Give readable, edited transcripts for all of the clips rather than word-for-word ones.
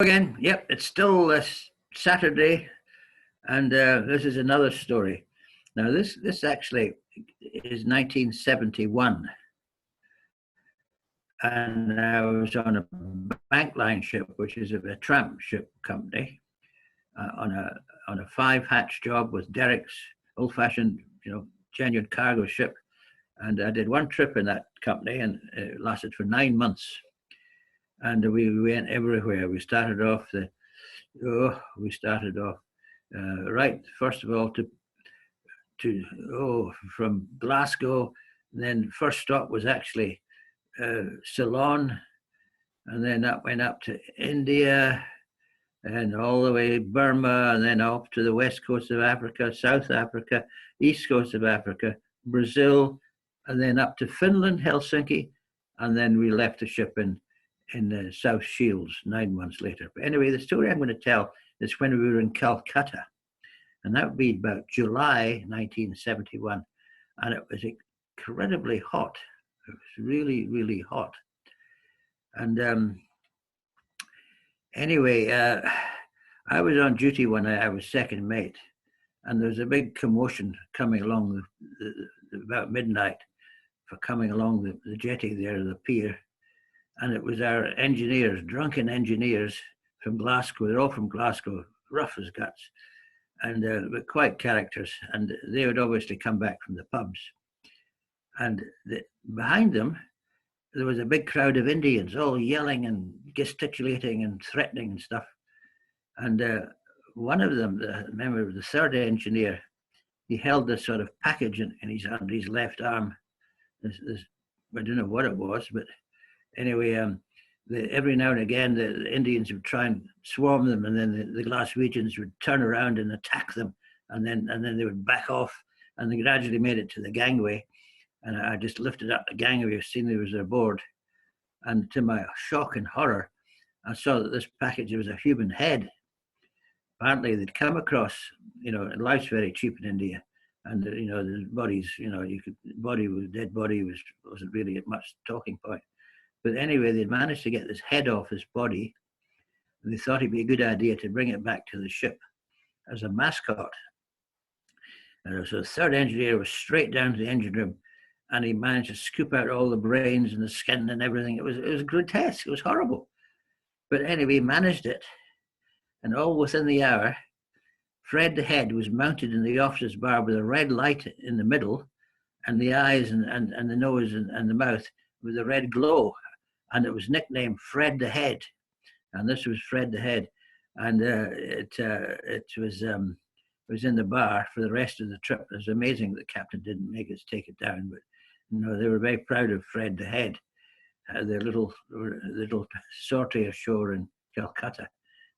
Again, yep, it's still Saturday, and this is another story. Now, this actually is 1971, and I was on a bank line ship, which is a tramp ship company, on a five hatch job with derricks, old fashioned, genuine cargo ship. And I did one trip in that company, and it lasted for 9 months. And we went everywhere. We started off right, first of all, from Glasgow. Then first stop was actually Ceylon, and then that went up to India, and all the way Burma, and then up to the west coast of Africa, South Africa, east coast of Africa, Brazil, and then up to Finland, Helsinki, and then we left the ship in the South Shields 9 months later. But anyway, the story I'm going to tell is when we were in Calcutta, and that would be about July 1971, and it was incredibly hot. It was really, really hot. And anyway, I was on duty when I was second mate, and there was a big commotion coming along about midnight for coming along the jetty there, the pier. And it was our engineers, drunken engineers from Glasgow. They're all from Glasgow, rough as guts, and but quite characters. And they would obviously come back from the pubs. And behind them, there was a big crowd of Indians, all yelling and gesticulating and threatening and stuff. And one of them, the member of the third engineer, he held this sort of package in his left arm. I don't know what it was, but anyway, every now and again, the Indians would try and swarm them, and then the Glaswegians would turn around and attack them, and then they would back off, and they gradually made it to the gangway. And I just lifted up the gangway, seen there was a board, and to my shock and horror, I saw that this package was a human head. Apparently, they'd come across, life's very cheap in India, and the bodies, dead body wasn't really much talking point. But anyway, they'd managed to get this head off his body, and they thought it'd be a good idea to bring it back to the ship as a mascot. And so the third engineer was straight down to the engine room, and he managed to scoop out all the brains and the skin and everything. It was grotesque. It was horrible. But anyway, he managed it, and all within the hour, Fred the Head was mounted in the officer's bar with a red light in the middle, and the eyes and the nose and the mouth with a red glow. And it was nicknamed Fred the Head. And this was Fred the Head. And it was in the bar for the rest of the trip. It was amazing that the captain didn't make us take it down, but they were very proud of Fred the Head, their little sortie ashore in Calcutta.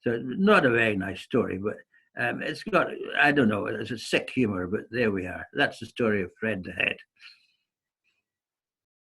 So not a very nice story, but it's got, I don't know, it's a sick humor, but there we are. That's the story of Fred the Head.